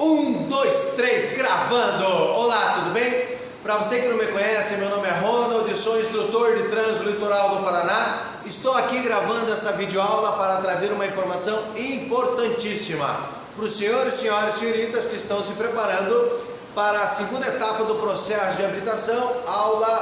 Um, dois, três, gravando! Olá, tudo bem? Para você que não me conhece, meu nome é Ronald, sou instrutor de trânsito litoral do Paraná. Estou aqui gravando essa videoaula para trazer uma informação importantíssima para os senhores, senhoras e senhoritas que estão se preparando para a segunda etapa do processo de habilitação,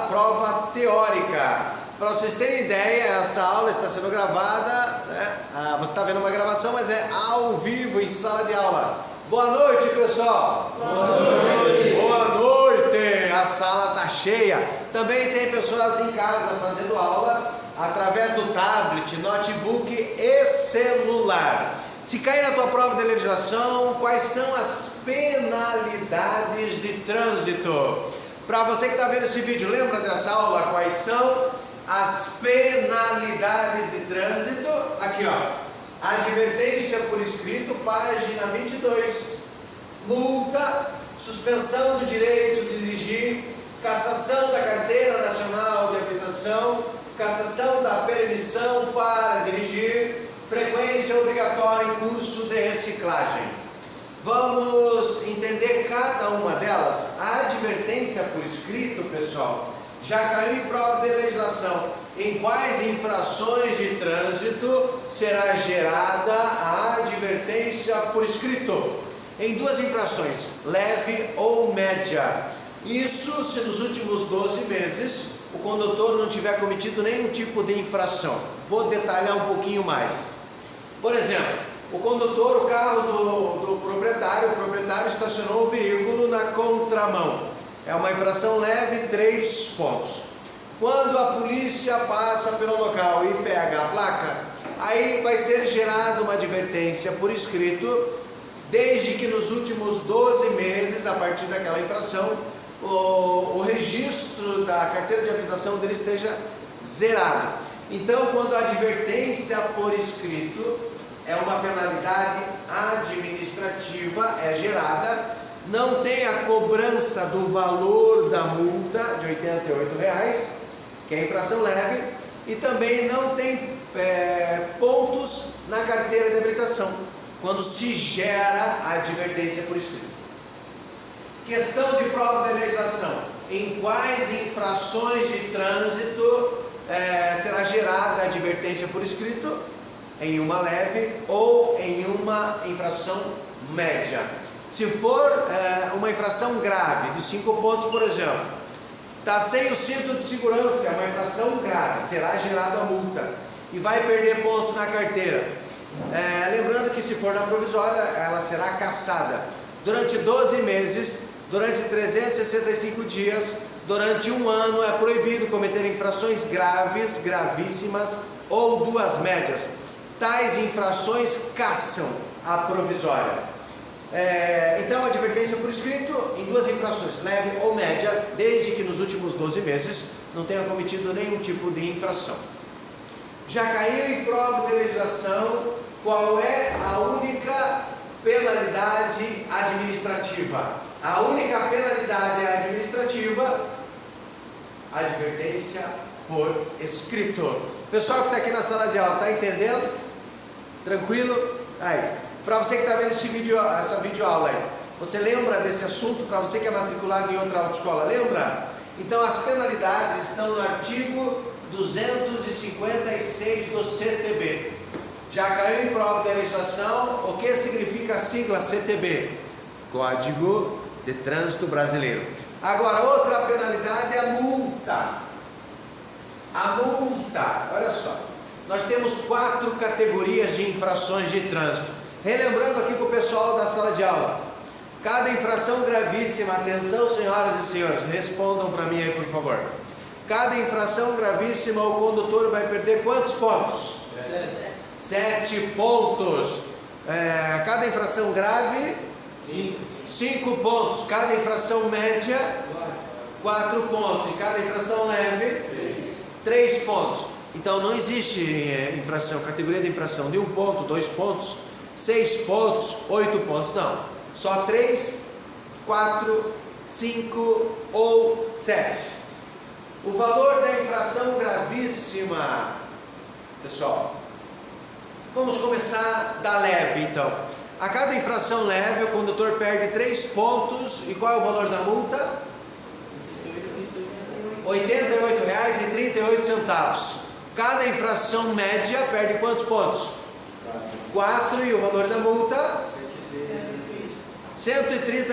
prova teórica. Para vocês terem ideia, essa aula está sendo gravada, né? Você está vendo uma gravação, mas é ao vivo, em sala de aula. Boa noite, pessoal! Boa noite! Boa noite! A sala está cheia. Também tem pessoas em casa fazendo aula através do tablet, notebook e celular. Se cair na tua prova de legislação, quais são as penalidades de trânsito? Para você que está vendo esse vídeo, lembra dessa aula? Quais são as penalidades de trânsito? Aqui, ó. Advertência por escrito, página 22. Multa, suspensão do direito de dirigir, cassação da carteira nacional de habilitação, cassação da permissão para dirigir, frequência obrigatória em curso de reciclagem. Vamos entender cada uma delas. A advertência por escrito, pessoal, já caiu em prova de legislação. Em quais infrações de trânsito será gerada a advertência por escrito? Em duas infrações, leve ou média. Isso se nos últimos 12 meses o condutor não tiver cometido nenhum tipo de infração. Vou detalhar um pouquinho mais. Por exemplo, o condutor, o carro do proprietário, o proprietário estacionou o veículo na contramão. É uma infração leve, 3 pontos. Quando a polícia passa pelo local e pega a placa, aí vai ser gerada uma advertência por escrito, desde que nos últimos 12 meses, a partir daquela infração, o registro da carteira de habilitação dele esteja zerado. Então, quando a advertência por escrito é uma penalidade administrativa, é gerada, não tem a cobrança do valor da multa de R$ 88,00, que é infração leve, e também não tem pontos na carteira de habilitação, quando se gera a advertência por escrito. Questão de prova de legislação: em quais infrações de trânsito será gerada a advertência por escrito? Em uma leve ou em uma infração média. Se for uma infração grave, de 5 pontos, por exemplo, está sem o cinto de segurança, é uma infração grave, será gerada a multa e vai perder pontos na carteira. Lembrando que se for na provisória, ela será cassada durante 12 meses, durante 365 dias, durante 1 ano. É proibido cometer infrações graves, gravíssimas ou duas médias. Tais infrações cassam a provisória. Então, a advertência por escrito em duas infrações, leve ou média, desde que nos últimos 12 meses não tenha cometido nenhum tipo de infração. Já caiu em prova de legislação qual é a única penalidade administrativa? A única penalidade administrativa, advertência por escrito. Pessoal que está aqui na sala de aula, está entendendo? Tranquilo? Aí. Para você que está vendo essa videoaula aí, você lembra desse assunto? Para você que é matriculado em outra autoescola, lembra? Então, as penalidades estão no artigo 256 do CTB. Já caiu em prova de legislação. O que significa a sigla CTB? Código de Trânsito Brasileiro. Agora, outra penalidade é a multa. A multa, olha só, nós temos 4 categorias de infrações de trânsito. Relembrando aqui para o pessoal da sala de aula, cada infração gravíssima, atenção senhoras e senhores, respondam para mim aí por favor. Cada infração gravíssima, o condutor vai perder quantos pontos? 7 pontos. Cada infração grave? 5 pontos. Cada infração média? 4 pontos. E cada infração leve? 3 pontos. Então não existe infração, categoria de infração de 1 ponto, 2 pontos, 6 pontos, 8 pontos, não. Só 3, 4, 5 ou 7. O valor da infração gravíssima, pessoal, vamos começar da leve então. A cada infração leve, o condutor perde 3 pontos. E qual é o valor da multa? R$ 88,38. Cada infração média perde quantos pontos? 4. E o valor da multa? R$ 130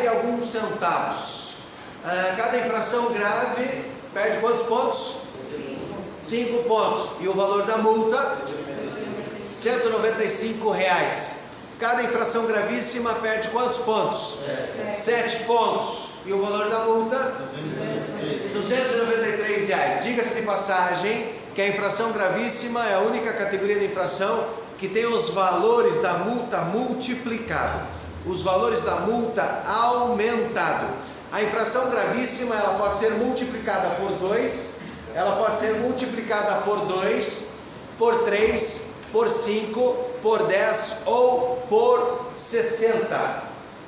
e alguns centavos. Cada infração grave perde quantos pontos? 5 pontos. E o valor da multa? R$ 195. Cada infração gravíssima perde quantos pontos? 7 pontos. E o valor da multa? R$ 293. Diga-se de passagem que a infração gravíssima é a única categoria de infração que tem os valores da multa multiplicados, os valores da multa aumentados. A infração gravíssima, ela pode ser multiplicada por 2, ela pode ser multiplicada por 2, por 3, por 5, por 10 ou por 60.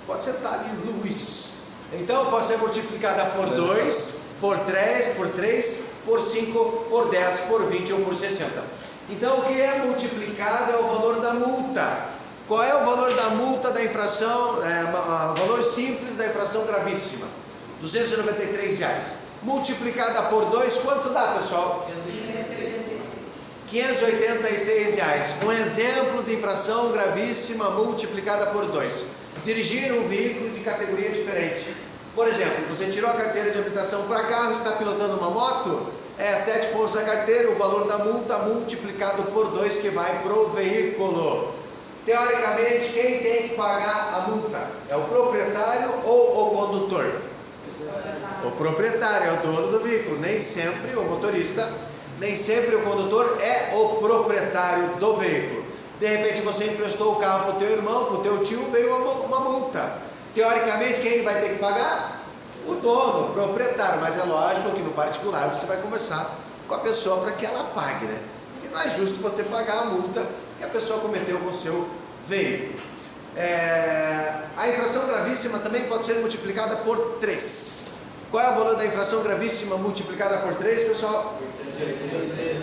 Pode ser Tali Luiz. Então pode ser multiplicada por 2, por 3, por 5, por 10, por 20 ou por 60. Então o que é multiplicado é o valor da multa. Qual é o valor da multa da infração, o valor simples da infração gravíssima? R$ 293. Multiplicada por 2, quanto dá, pessoal? R$ 586. Um exemplo de infração gravíssima multiplicada por 2. Dirigir um veículo de categoria diferente. Por exemplo, você tirou a carteira de habilitação para carro, está pilotando uma moto, 7 pontos da carteira, o valor da multa multiplicado por 2 que vai para o veículo. Teoricamente, quem tem que pagar a multa? É o proprietário ou o condutor? O proprietário é o dono do veículo, nem sempre o motorista, nem sempre o condutor é o proprietário do veículo. De repente você emprestou o carro para o teu irmão, para o teu tio, veio uma multa. Teoricamente, quem vai ter que pagar? O dono, o proprietário, mas é lógico que no particular você vai conversar com a pessoa para que ela pague, né? Porque não é justo você pagar a multa que a pessoa cometeu com o seu veículo. A infração gravíssima também pode ser multiplicada por 3. Qual é o valor da infração gravíssima multiplicada por 3, pessoal? R$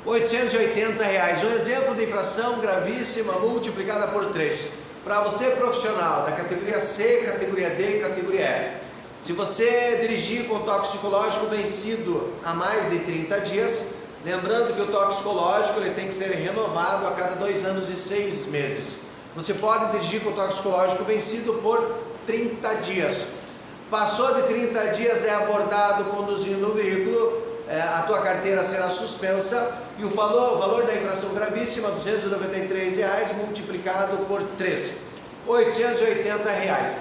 880. Um exemplo de infração gravíssima multiplicada por 3. Para você profissional da categoria C, categoria D e categoria F, se você dirigir com toxicológico vencido há mais de 30 dias, lembrando que o toxicológico ele tem que ser renovado a cada 2 anos e 6 meses. Você pode dirigir com toxicológico vencido por 30 dias. Passou de 30 dias, é abordado conduzindo o veículo, a tua carteira será suspensa e o valor da infração gravíssima, R$ 293 multiplicado por 3, R$ 880.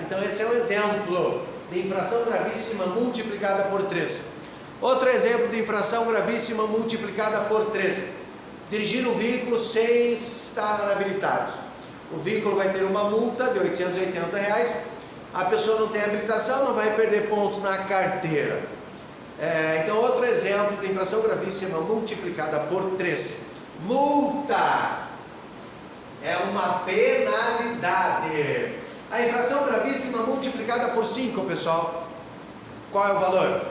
Então esse é um exemplo de infração gravíssima multiplicada por 3. Outro exemplo de infração gravíssima multiplicada por 3. Dirigir um veículo sem estar habilitado. O veículo vai ter uma multa de R$ 880. A pessoa não tem habilitação, não vai perder pontos na carteira. Então outro exemplo de infração gravíssima multiplicada por 3. Multa é uma penalidade. A infração gravíssima multiplicada por 5, pessoal, qual é o valor?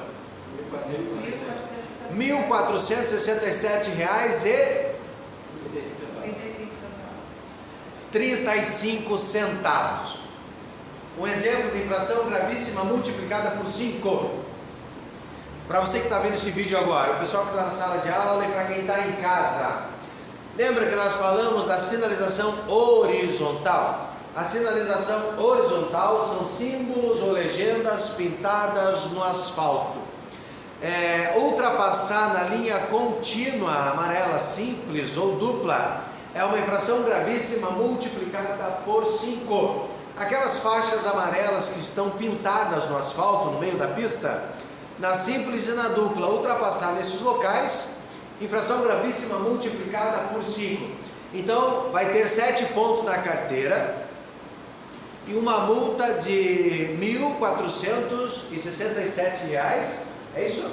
R$ 1.467,35. Um exemplo de infração gravíssima multiplicada por 5. Para você que está vendo esse vídeo agora, o pessoal que está na sala de aula e para quem está em casa, lembra que nós falamos da sinalização horizontal? A sinalização horizontal são símbolos ou legendas pintadas no asfalto. Ultrapassar na linha contínua amarela simples ou dupla é uma infração gravíssima multiplicada por 5. Aquelas faixas amarelas que estão pintadas no asfalto no meio da pista, na simples e na dupla, ultrapassar nesses locais, infração gravíssima multiplicada por 5. Então vai ter 7 pontos na carteira e uma multa de R$ 1.467, é isso?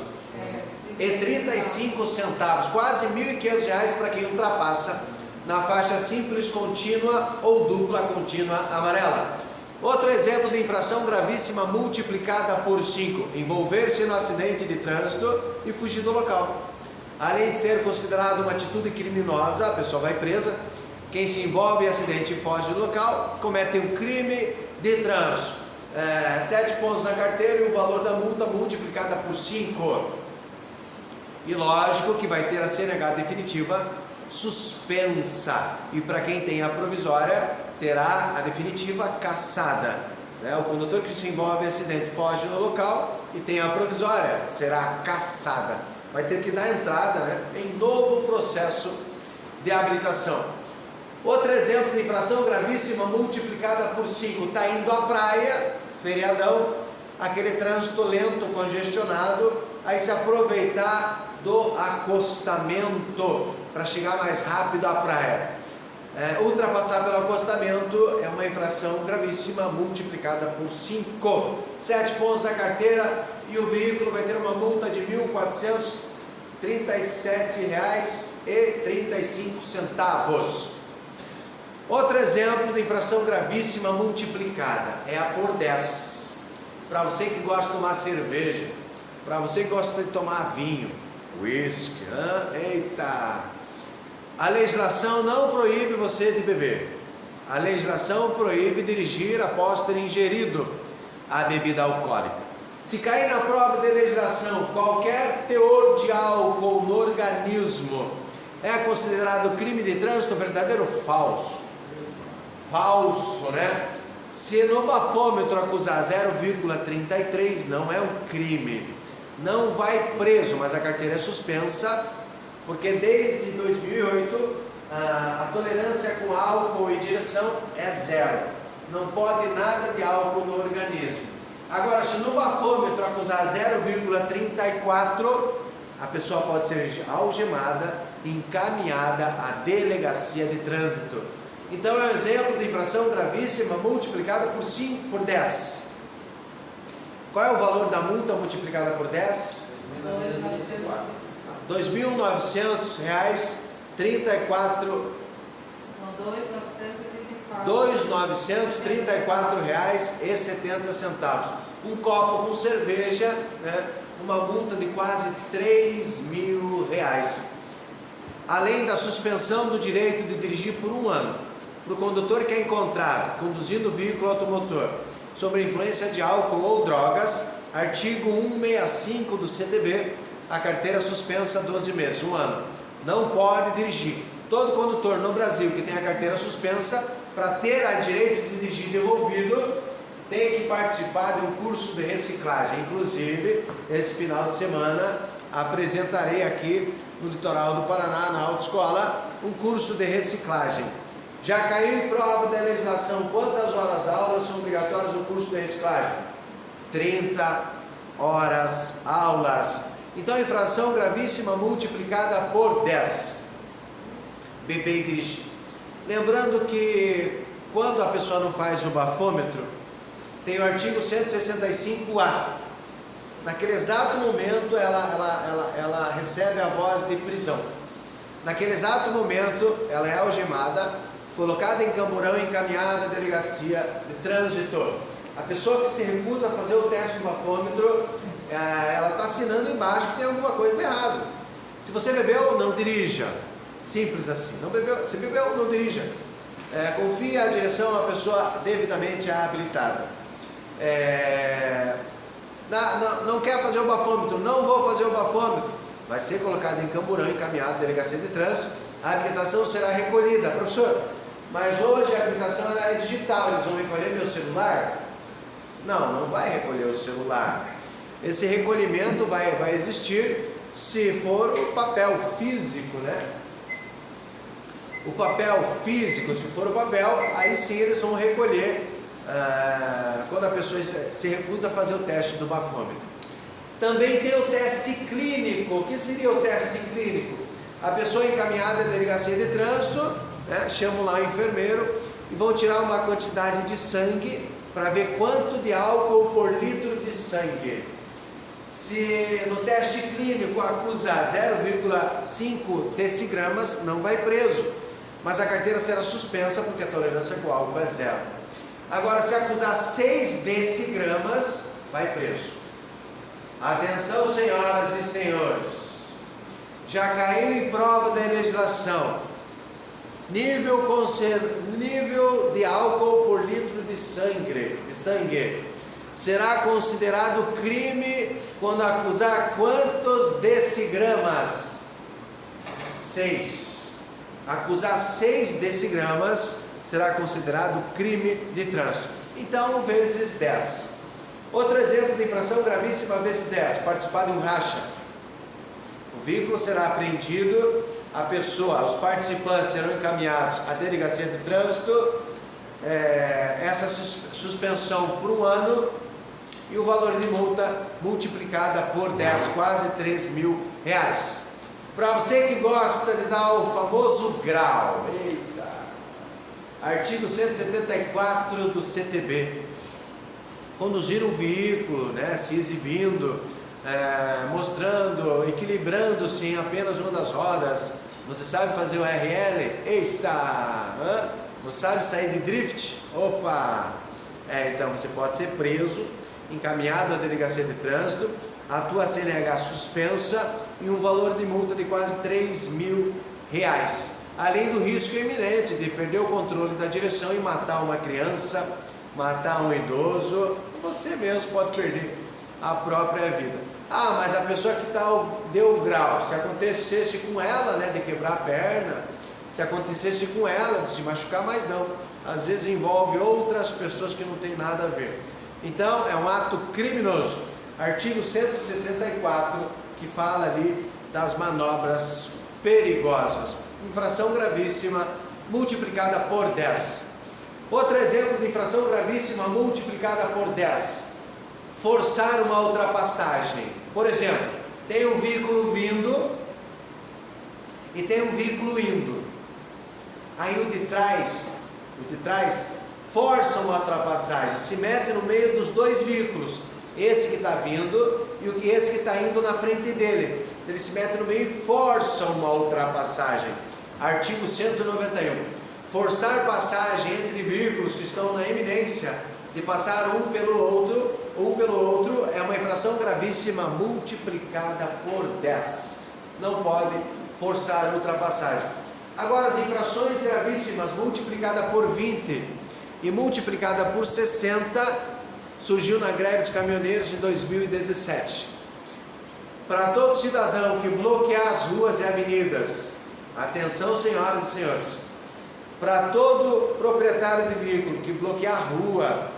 E 35 centavos, quase R$ 1.500 para quem ultrapassa na faixa simples contínua ou dupla contínua amarela. Outro exemplo de infração gravíssima multiplicada por 5, envolver-se no acidente de trânsito e fugir do local. Além de ser considerado uma atitude criminosa, a pessoa vai presa. Quem se envolve em acidente e foge do local comete um crime de trânsito. 7 pontos na carteira e o valor da multa multiplicada por 5. E lógico que vai ter a CNH definitiva suspensa. E para quem tem a provisória, terá a definitiva cassada. O condutor que se envolve em acidente foge no local e tem a provisória, será cassada. Vai ter que dar entrada em novo processo de habilitação. Outro exemplo de infração gravíssima multiplicada por 5. Está indo à praia, feriadão, aquele trânsito lento, congestionado, aí se aproveitar do acostamento para chegar mais rápido à praia. Ultrapassar pelo acostamento é uma infração gravíssima multiplicada por 5. 7 pontos na carteira e o veículo vai ter uma multa de R$ 1.437,35. Outro exemplo de infração gravíssima multiplicada é a por 10. Para você que gosta de tomar cerveja, para você que gosta de tomar vinho, uísque, eita! A legislação não proíbe você de beber. A legislação proíbe dirigir após ter ingerido a bebida alcoólica. Se cair na prova de legislação qualquer teor de álcool no organismo, é considerado crime de trânsito, verdadeiro ou falso? Falso, né? Se no bafômetro acusar 0,33, não é um crime. Não vai preso, mas a carteira é suspensa, porque desde 2008 a tolerância com álcool e direção é 0. Não pode nada de álcool no organismo. Agora, se no bafômetro acusar 0,34, a pessoa pode ser algemada, encaminhada à delegacia de trânsito. Então é um exemplo de infração gravíssima multiplicada por 5, por 10. Qual é o valor da multa multiplicada por 10? R$ 2.900, R$ 2.934,70. Um copo com cerveja, uma multa de quase R$ 3.000. Além da suspensão do direito de dirigir por 1 ano. Para o condutor que é encontrado conduzindo veículo automotor sob influência de álcool ou drogas, artigo 165 do CDB, a carteira suspensa 12 meses, 1 ano. Não pode dirigir. Todo condutor no Brasil que tem a carteira suspensa, para ter o direito de dirigir devolvido, tem que participar de um curso de reciclagem. Inclusive, esse final de semana, apresentarei aqui no litoral do Paraná, na autoescola, um curso de reciclagem. Já caiu em prova da legislação quantas horas aulas são obrigatórias no curso de reciclagem? 30 horas aulas. Então, infração gravíssima multiplicada por 10. Beber e dirigir. Lembrando que quando a pessoa não faz o bafômetro, tem o artigo 165A. Naquele exato momento ela recebe a voz de prisão. Naquele exato momento ela é algemada, colocada em camburão e encaminhada à delegacia de trânsito. A pessoa que se recusa a fazer o teste do bafômetro, ela está assinando embaixo que tem alguma coisa de errado. Se você bebeu, não dirija. Simples assim. Não bebeu, se bebeu, não dirija. Confie a direção a uma pessoa devidamente habilitada. Não quer fazer o bafômetro, não vou fazer o bafômetro. Vai ser colocado em camburão, encaminhado à delegacia de trânsito. A habilitação será recolhida. Professor, mas hoje a habilitação é digital, eles vão recolher meu celular? Não vai recolher o celular. Esse recolhimento vai existir se for o papel físico, né? O papel físico, se for o papel, aí sim eles vão recolher quando a pessoa se recusa a fazer o teste do bafômetro. Também tem o teste clínico. O que seria o teste clínico? A pessoa é encaminhada à delegacia de trânsito, chamam lá o enfermeiro e vão tirar uma quantidade de sangue para ver quanto de álcool por litro de sangue. Se no teste clínico acusar 0,5 decigramas, não vai preso, mas a carteira será suspensa porque a tolerância com álcool é 0. Agora, se acusar 6 decigramas, vai preso. Atenção, senhoras e senhores, já caiu em prova da legislação nível de álcool por litro de sangue. Será considerado crime quando acusar quantos decigramas? 6. Acusar 6 decigramas será considerado crime de trânsito. Então, vezes 10. Outro exemplo de infração gravíssima, vezes 10. Participar de um racha. O veículo será apreendido, a pessoa, os participantes serão encaminhados à delegacia de trânsito, essa suspensão por 1 ano e o valor de multa multiplicada por 10, quase 3 mil reais. Para você que gosta de dar o famoso grau, eita, artigo 174 do CTB, conduzir um veículo, né, se exibindo, mostrando, equilibrando-se em apenas uma das rodas. Você sabe fazer o RL? Eita! Você sabe sair de drift? Opa! Então você pode ser preso, encaminhado à delegacia de trânsito, a tua CNH suspensa e um valor de multa de quase 3 mil reais. Além do risco iminente de perder o controle da direção e matar uma criança, matar um idoso, você mesmo pode perder a própria vida. Ah, mas a pessoa que deu o grau, se acontecesse com ela, né, de quebrar a perna, se acontecesse com ela, de se machucar, mas não. Às vezes envolve outras pessoas que não tem nada a ver. Então, é um ato criminoso. Artigo 174, que fala ali das manobras perigosas. Infração gravíssima, multiplicada por 10. Outro exemplo de infração gravíssima, multiplicada por 10. Forçar uma ultrapassagem. Por exemplo, tem um veículo vindo e tem um veículo indo. Aí o de trás força uma ultrapassagem, se mete no meio dos dois veículos, esse que está vindo e esse que está indo na frente dele. Ele se mete no meio e força uma ultrapassagem. Artigo 191. Forçar passagem entre veículos que estão na iminência de passar um pelo outro é uma infração gravíssima multiplicada por 10. Não pode forçar a ultrapassagem. Agora, as infrações gravíssimas multiplicada por 20 e multiplicada por 60 surgiu na greve de caminhoneiros de 2017. Para todo cidadão que bloquear as ruas e avenidas, atenção, senhoras e senhores, para todo proprietário de veículo que bloquear a rua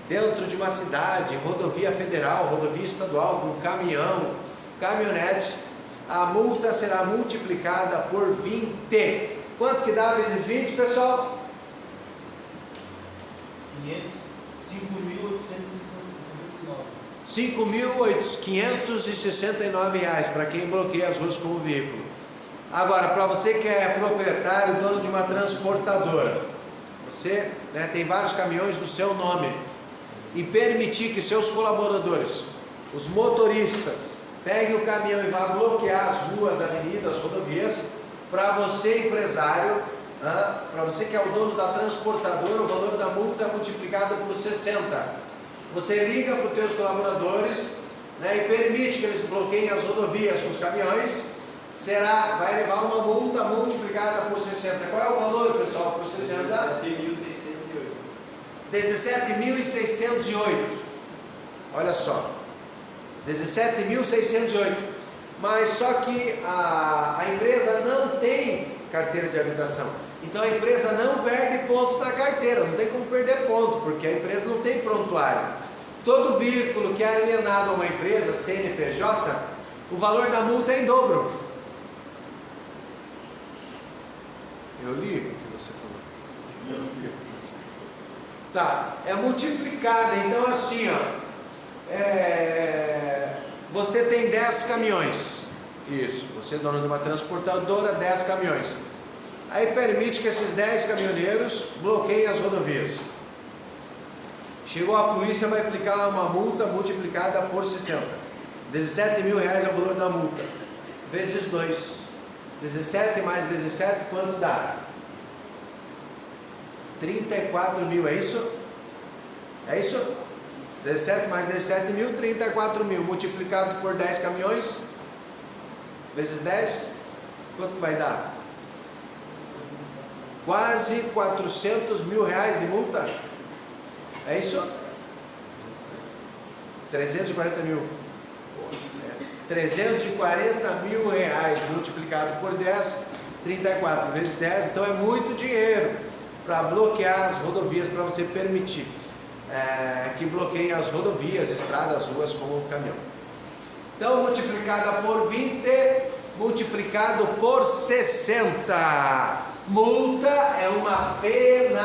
dentro de uma cidade, rodovia federal, rodovia estadual, com caminhão, caminhonete, a multa será multiplicada por 20. Quanto que dá vezes 20, pessoal? 5.569 reais para quem bloqueia as ruas com o veículo. Agora, para você que é proprietário, dono de uma transportadora, você, né, tem vários caminhões do seu nome, e permitir que seus colaboradores, os motoristas, peguem o caminhão e vá bloquear as ruas, avenidas, rodovias, para você, empresário, para você que é o dono da transportadora, o valor da multa é multiplicado por 60. Você liga para os teus colaboradores, né, e permite que eles bloqueiem as rodovias com os caminhões, vai levar uma multa multiplicada por 60. Qual é o valor, pessoal, por 60? 17.608. Olha só, 17.608. Mas só que a empresa não tem carteira de habilitação. Então a empresa não perde pontos na carteira, não tem como perder ponto, porque a empresa não tem prontuário. Todo veículo que é alienado a uma empresa, CNPJ, o valor da multa é em dobro. Eu li o que você falou. Tá, é multiplicada, então assim, ó, você tem 10 caminhões, isso, você é dono de uma transportadora, 10 caminhões, aí permite que esses 10 caminhoneiros bloqueiem as rodovias. Chegou a polícia, vai aplicar uma multa multiplicada por 60, 17 mil reais é o valor da multa, vezes 2, 17 mais 17, quanto dá? 34 mil, é isso? É isso? 17 mais 17 mil, 34 mil, multiplicado por 10 caminhões, vezes 10, quanto vai dar? quase 400 mil reais de multa. É isso? 340 mil. 340 mil reais multiplicado por 10, 34 vezes 10, então é muito dinheiro para bloquear as rodovias, para você permitir que bloqueiem as rodovias, estradas, ruas com o caminhão. Então, multiplicada por 20, multiplicado por 60. Multa é uma penalidade.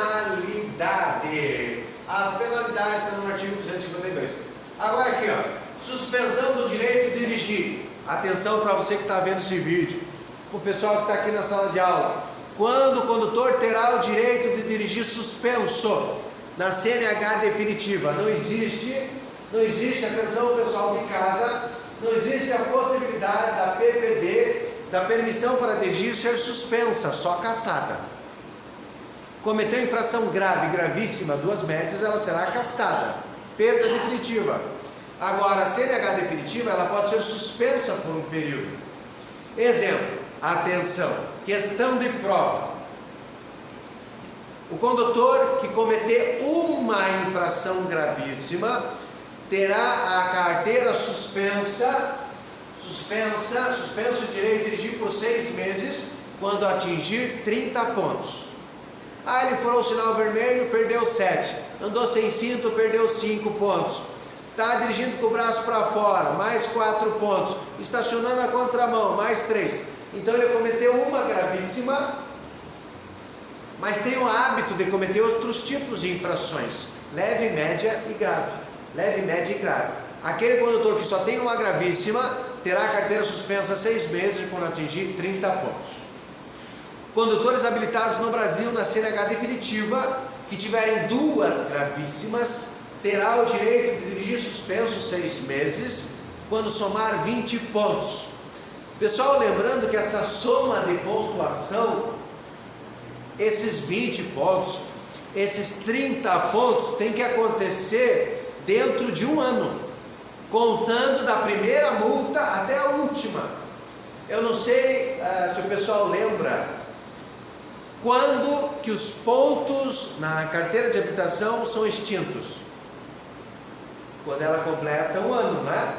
As penalidades estão no artigo 252. Agora aqui, ó, suspensão do direito de dirigir. Atenção para você que está vendo esse vídeo, para o pessoal que está aqui na sala de aula. Quando o condutor terá o direito de dirigir suspenso na CNH definitiva? Não existe, atenção pessoal de casa, não existe a possibilidade da PPD, da permissão para dirigir, ser suspensa, só cassada. Cometeu infração grave, gravíssima, 2 médias, ela será cassada, perda definitiva. Agora, a CNH definitiva, ela pode ser suspensa por um período. Exemplo, atenção, questão de prova. O condutor que cometer uma infração gravíssima terá a carteira suspenso o direito de dirigir por 6 meses quando atingir 30 pontos. Ele furou o sinal vermelho, perdeu 7. Andou sem cinto, perdeu 5 pontos. Está dirigindo com o braço para fora, mais 4 pontos. Estacionando na contramão, mais 3. Então ele cometeu uma gravíssima, mas tem o hábito de cometer outros tipos de infrações, leve, média e grave. Leve, média e grave. Aquele condutor que só tem uma gravíssima terá a carteira suspensa 6 meses quando atingir 30 pontos. Condutores habilitados no Brasil na CNH definitiva que tiverem 2 gravíssimas terá o direito de dirigir suspenso 6 meses quando somar 20 pontos. Pessoal, lembrando que essa soma de pontuação, esses 20 pontos, esses 30 pontos tem que acontecer dentro de um ano, contando da primeira multa até a última. Eu não sei se o pessoal lembra quando que os pontos na carteira de habilitação são extintos. Quando ela completa um ano, né?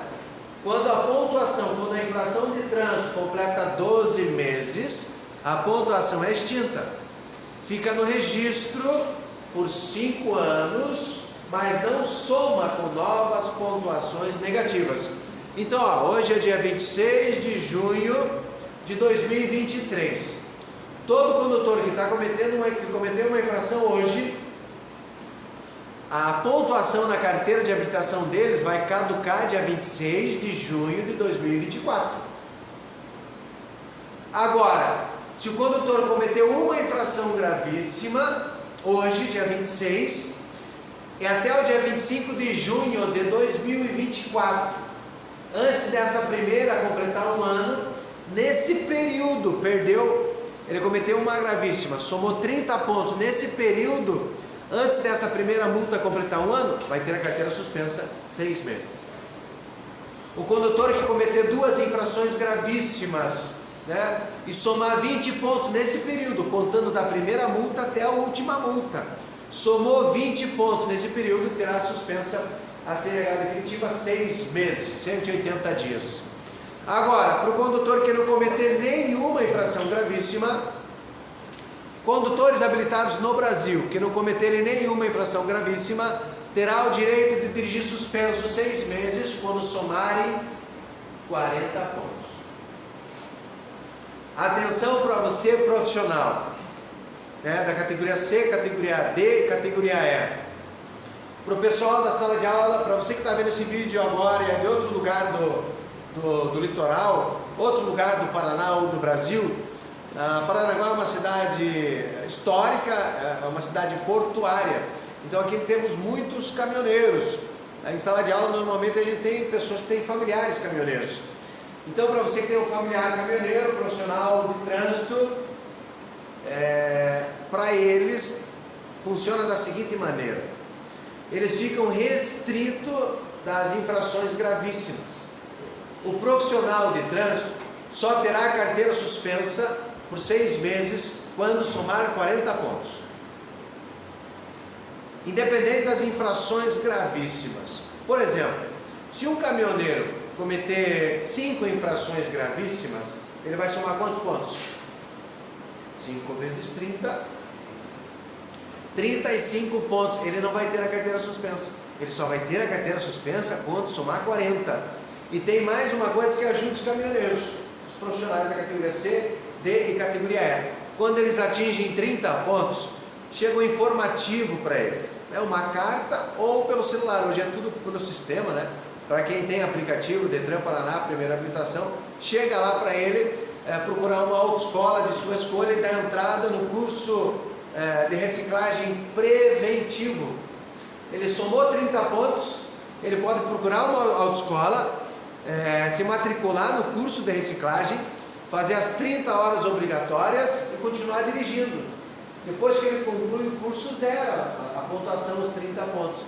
Quando a pontuação, quando a infração de trânsito completa 12 meses, a pontuação é extinta. Fica no registro por 5 anos, mas não soma com novas pontuações negativas. Então, hoje é dia 26 de junho de 2023. Todo condutor que cometeu uma infração hoje, a pontuação na carteira de habilitação deles vai caducar dia 26 de junho de 2024. Agora, se o condutor cometeu uma infração gravíssima, hoje, dia 26, e até o dia 25 de junho de 2024, antes dessa primeira completar um ano, nesse período ele cometeu uma gravíssima, somou 30 pontos, nesse período, antes dessa primeira multa completar um ano, vai ter a carteira suspensa 6 meses. O condutor que cometer 2 infrações gravíssimas, né, e somar 20 pontos nesse período, contando da primeira multa até a última multa, somou 20 pontos nesse período, terá suspensa a CNH definitiva 6 meses, 180 dias. Agora, para o condutor que não cometer nenhuma infração gravíssima, condutores habilitados no Brasil que não cometerem nenhuma infração gravíssima, terá o direito de dirigir suspenso 6 meses quando somarem 40 pontos. Atenção para você profissional, da categoria C, categoria D e categoria E. Para o pessoal da sala de aula, para você que está vendo esse vídeo agora e é de outro lugar do litoral, outro lugar do Paraná ou do Brasil, Paranaguá é uma cidade histórica, é uma cidade portuária, então aqui temos muitos caminhoneiros. Em sala de aula normalmente a gente tem pessoas que têm familiares caminhoneiros. Então, para você que tem um familiar caminhoneiro, profissional de trânsito, para eles funciona da seguinte maneira: eles ficam restritos das infrações gravíssimas. O profissional de trânsito só terá a carteira suspensa por 6 meses quando somar 40 pontos. Independente das infrações gravíssimas. Por exemplo, se um caminhoneiro cometer 5 infrações gravíssimas, ele vai somar quantos pontos? 5 vezes 30, 35 pontos. Ele não vai ter a carteira suspensa. Ele só vai ter a carteira suspensa quando somar 40. E tem mais uma coisa que ajuda os caminhoneiros, os profissionais da categoria C, D e categoria E. Quando eles atingem 30 pontos, chega um informativo para eles. É uma carta ou pelo celular. Hoje é tudo pelo sistema, né? Para quem tem aplicativo, Detran Paraná, primeira habilitação, chega lá para ele procurar uma autoescola de sua escolha e dar entrada no curso de reciclagem preventivo. Ele somou 30 pontos, ele pode procurar uma autoescola, se matricular no curso de reciclagem, fazer as 30 horas obrigatórias e continuar dirigindo. Depois que ele conclui o curso, zera a pontuação dos 30 pontos.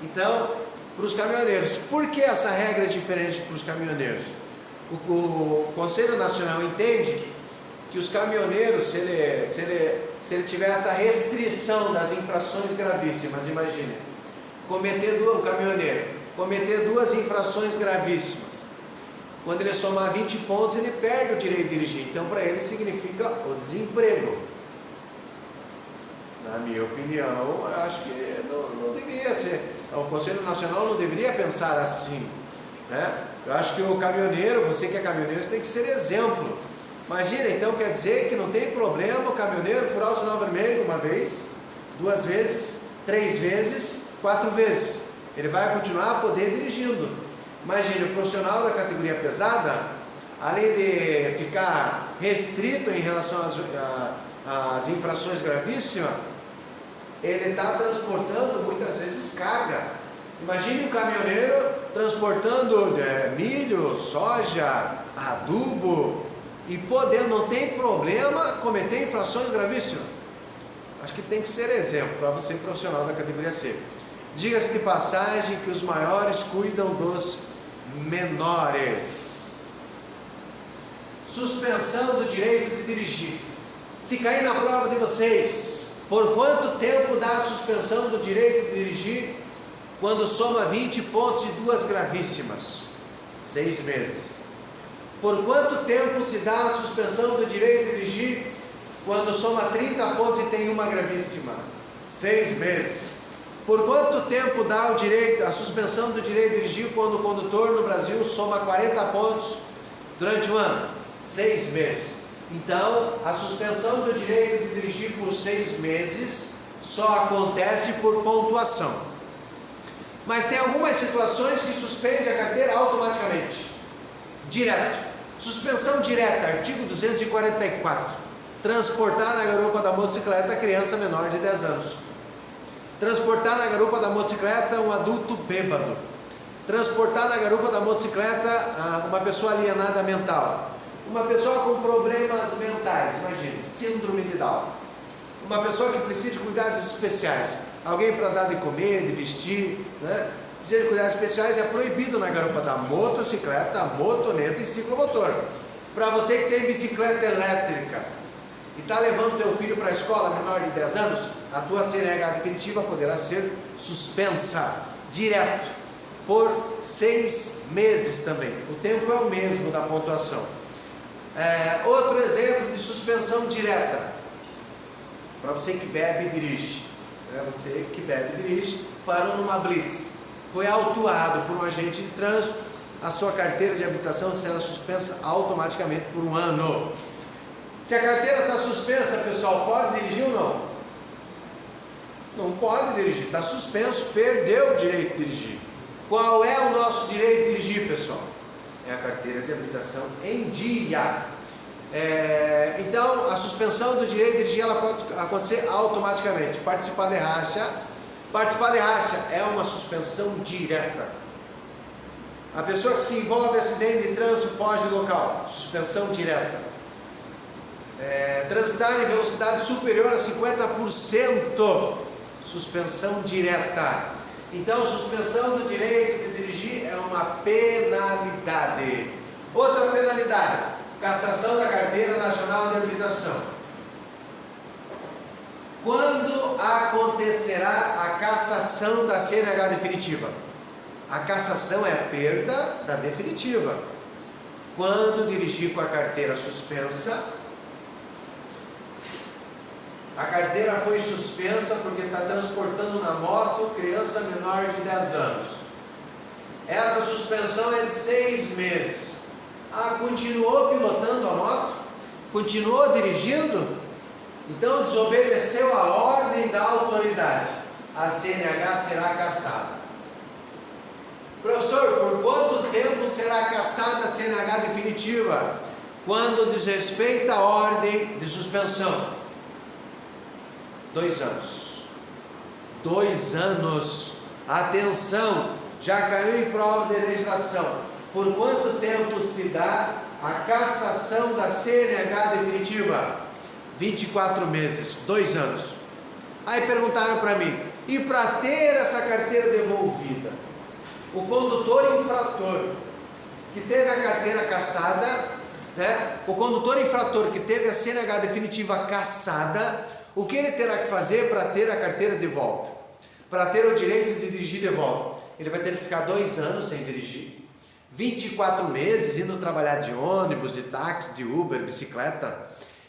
Então, para os caminhoneiros, por que essa regra é diferente para os caminhoneiros? O Conselho Nacional entende que os caminhoneiros, se ele tiver essa restrição das infrações gravíssimas, imagine, um caminhoneiro cometer 2 infrações gravíssimas, quando ele somar 20 pontos, ele perde o direito de dirigir. Então, para ele significa o desemprego. Na minha opinião, eu acho que não deveria ser. O Conselho Nacional não deveria pensar assim, né? Eu acho que o caminhoneiro, você que é caminhoneiro, você tem que ser exemplo. Imagina, então quer dizer que não tem problema o caminhoneiro furar o sinal vermelho uma vez, 2 vezes, 3 vezes, 4 vezes. Ele vai continuar a poder dirigindo. Imagina, o profissional da categoria pesada, além de ficar restrito em relação às infrações gravíssimas, ele está transportando muitas vezes carga. Imagine um caminhoneiro transportando milho, soja, adubo e não tem problema cometer infrações gravíssimas. Acho que tem que ser exemplo para você, profissional da categoria C. Diga-se de passagem que os maiores cuidam dos menores. Suspensão do direito de dirigir. Se cair na prova de vocês, por quanto tempo dá a suspensão do direito de dirigir quando soma 20 pontos e 2 gravíssimas? 6 meses. Por quanto tempo se dá a suspensão do direito de dirigir quando soma 30 pontos e tem uma gravíssima? 6 meses. Por quanto tempo dá a suspensão do direito de dirigir quando o condutor no Brasil soma 40 pontos durante um ano? 6 meses. Então, a suspensão do direito de dirigir por 6 meses só acontece por pontuação. Mas tem algumas situações que suspende a carteira automaticamente. Direto. Suspensão direta, artigo 244. Transportar na garupa da motocicleta criança menor de 10 anos. Transportar na garupa da motocicleta um adulto bêbado. Transportar na garupa da motocicleta uma pessoa alienada mental. Uma pessoa com problemas mentais, imagine, síndrome de Down. Uma pessoa que precisa de cuidados especiais. Alguém para dar de comer, de vestir, né? Precisa de cuidados especiais, é proibido na garupa da motocicleta, motoneta e ciclomotor. Para você que tem bicicleta elétrica e está levando teu filho para a escola menor de 10 anos, a tua CNH definitiva poderá ser suspensa, direto, por 6 meses também. O tempo é o mesmo da pontuação. Outro exemplo de suspensão direta, para você que bebe e dirige. Você que bebe e dirige, parou numa blitz, foi autuado por um agente de trânsito, a sua carteira de habilitação será suspensa automaticamente por 1 ano. Se a carteira está suspensa, pessoal, pode dirigir ou não? Não pode dirigir, está suspenso, perdeu o direito de dirigir. Qual é o nosso direito de dirigir, pessoal? É a carteira de habilitação em dia. Então, a suspensão do direito de dirigir ela pode acontecer automaticamente. Participar de racha é uma suspensão direta. A pessoa que se envolve em acidente de trânsito foge do local, suspensão direta. Transitar em velocidade superior a 50%, suspensão direta. Então, suspensão do direito de dirigir é uma penalidade. Outra penalidade, cassação da carteira nacional de habilitação. Quando acontecerá a cassação da CNH definitiva? A cassação é a perda da definitiva. Quando dirigir com a carteira suspensa, a carteira foi suspensa porque está transportando na moto criança menor de 10 anos. Essa suspensão é de 6 meses. Continuou pilotando a moto? Continuou dirigindo? Então desobedeceu a ordem da autoridade. A CNH será cassada. Professor, por quanto tempo será cassada a CNH definitiva? Quando desrespeita a ordem de suspensão. 2 anos. 2 anos. Atenção, já caiu em prova de legislação. Por quanto tempo se dá a cassação da CNH definitiva? 24 meses, 2 anos. Aí perguntaram para mim, e para ter essa carteira devolvida? O condutor infrator que teve a carteira cassada, né? O condutor infrator que teve a CNH definitiva cassada, o que ele terá que fazer para ter a carteira de volta? Para ter o direito de dirigir de volta? Ele vai ter que ficar 2 anos sem dirigir, 24 meses indo trabalhar de ônibus, de táxi, de Uber, bicicleta.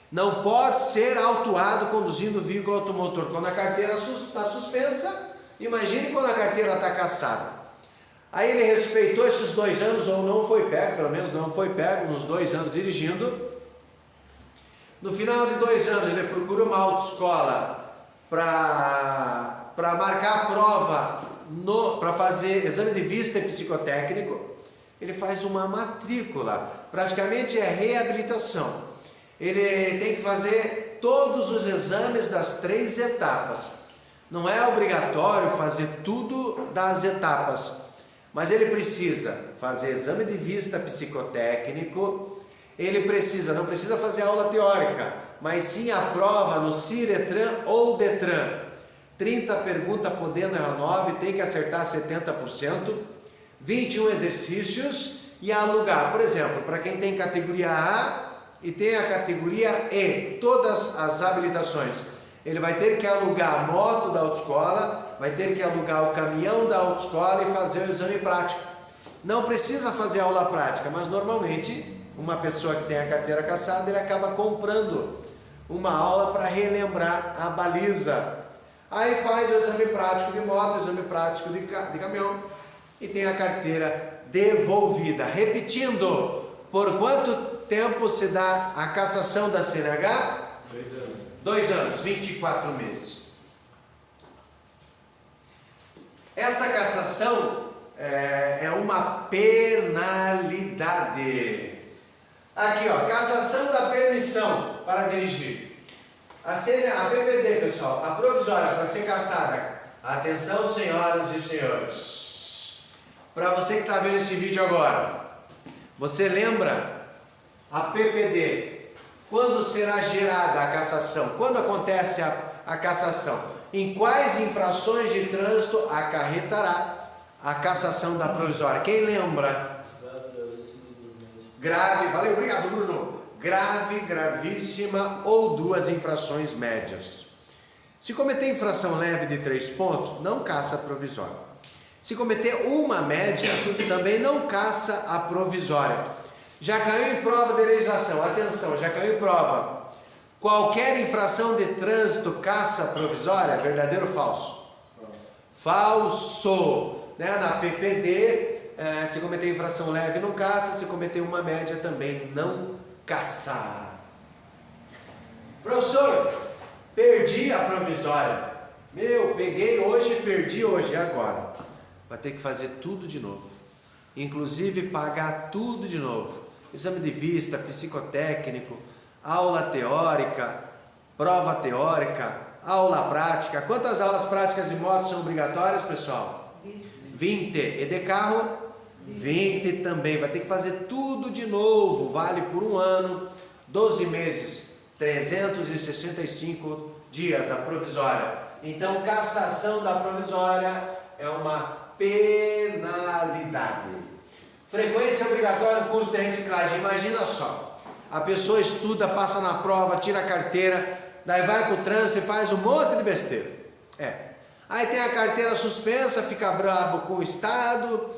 Não pode ser autuado conduzindo veículo automotor. Quando a carteira está suspensa, imagine quando a carteira está cassada. Aí ele respeitou esses 2 anos, ou não foi pego, pelo menos não foi pego nos 2 anos dirigindo. No final de 2 anos ele procura uma autoescola para marcar a prova, para fazer exame de vista e psicotécnico. Ele faz uma matrícula, praticamente é reabilitação. Ele tem que fazer todos os exames das 3 etapas. Não é obrigatório fazer tudo das etapas, mas ele precisa fazer exame de vista psicotécnico. Ele não precisa fazer aula teórica, mas sim a prova no Ciretran ou Detran. 30 perguntas podendo errar 9, tem que acertar 70%, 21 exercícios e alugar. Por exemplo, para quem tem categoria A e tem a categoria E, todas as habilitações, ele vai ter que alugar a moto da autoescola, vai ter que alugar o caminhão da autoescola e fazer o exame prático. Não precisa fazer aula prática, mas normalmente uma pessoa que tem a carteira cassada, ele acaba comprando uma aula para relembrar a baliza. Aí faz o exame prático de moto, o exame prático de caminhão e tem a carteira devolvida. Repetindo, por quanto tempo se dá a cassação da CNH? 2 anos. 2 anos, 24 meses. Essa cassação é uma penalidade. Aqui, ó, cassação da permissão para dirigir. A PPD, pessoal, a provisória para ser cassada. Atenção, senhoras e senhores. Para você que está vendo esse vídeo agora, você lembra a PPD? Quando será gerada a cassação? Quando acontece a cassação? Em quais infrações de trânsito acarretará a cassação da provisória? Quem lembra? Grave, valeu, obrigado, Bruno. Grave, gravíssima ou 2 infrações médias. Se cometer infração leve de 3 pontos, não caça a provisória. Se cometer uma média, também não caça a provisória. Já caiu em prova de legislação, atenção, já caiu em prova. Qualquer infração de trânsito caça a provisória, verdadeiro ou falso? Falso. Né? Na PPD, se cometer infração leve não caça, se cometer uma média também não caça. Professor, perdi a provisória. Peguei hoje e perdi hoje, e agora? Vai ter que fazer tudo de novo. Inclusive pagar tudo de novo. Exame de vista, psicotécnico, aula teórica, prova teórica, aula prática. Quantas aulas práticas de moto são obrigatórias, pessoal? 20. E de carro? 20 também. Vai ter que fazer tudo de novo. Vale por 1 ano, 12 meses, 365 dias a provisória. Então, cassação da provisória é uma penalidade. Frequência obrigatória no curso de reciclagem. Imagina só, a pessoa estuda, passa na prova, tira a carteira, daí vai para o trânsito e faz um monte de besteira. Aí tem a carteira suspensa, fica brabo com o Estado,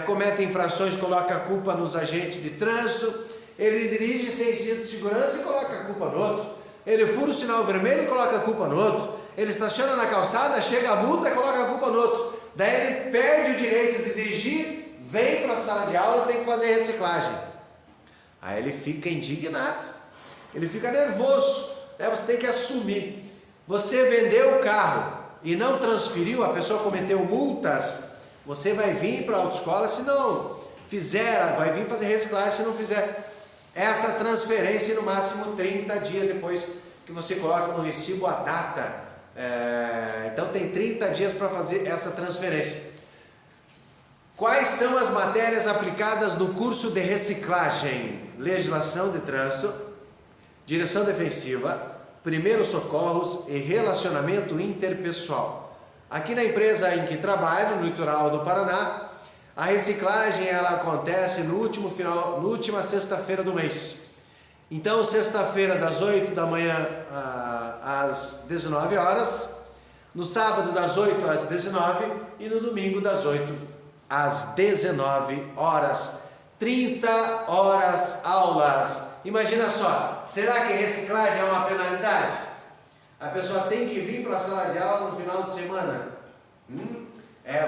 comete infrações, coloca a culpa nos agentes de trânsito, ele dirige sem cinto de segurança e coloca a culpa no outro, ele fura o sinal vermelho e coloca a culpa no outro, ele estaciona na calçada, chega a multa e coloca a culpa no outro, daí ele perde o direito de dirigir, vem para a sala de aula, tem que fazer reciclagem. Aí ele fica indignado, ele fica nervoso, você tem que assumir. Você vendeu o carro e não transferiu, a pessoa cometeu multas, você vai vir para a autoescola se não fizer, vai vir fazer reciclagem se não fizer essa transferência, no máximo 30 dias depois que você coloca no recibo a data. Então tem 30 dias para fazer essa transferência. Quais são as matérias aplicadas no curso de reciclagem? Legislação de trânsito, direção defensiva, primeiros socorros e relacionamento interpessoal. Aqui na empresa em que trabalho, no litoral do Paraná, a reciclagem ela acontece no última sexta-feira do mês. Então, sexta-feira das 8 da manhã às 19 horas, no sábado das 8 às 19 e no domingo das 8 às 19 horas. 30 horas aulas. Imagina só, será que reciclagem é uma penalidade? A pessoa tem que vir para a sala de aula no final de semana.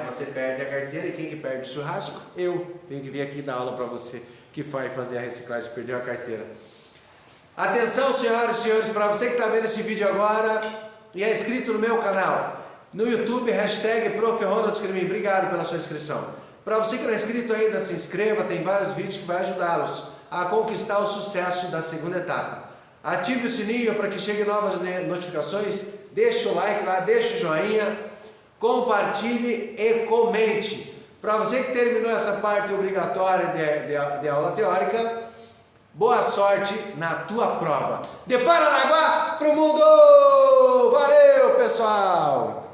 Você perde a carteira, e quem que perde o churrasco? Eu tenho que vir aqui dar aula para você que vai fazer a reciclagem, perdeu a carteira. Atenção, senhoras e senhores, para você que está vendo esse vídeo agora e é inscrito no meu canal, no YouTube, #ProfRonaldScremin, obrigado pela sua inscrição. Para você que não é inscrito ainda, se inscreva, tem vários vídeos que vai ajudá-los a conquistar o sucesso da segunda etapa. Ative o sininho para que cheguem novas notificações, deixe o like lá, deixe o joinha, compartilhe e comente. Para você que terminou essa parte obrigatória de aula teórica, boa sorte na tua prova. De Paranaguá para o mundo! Valeu, pessoal!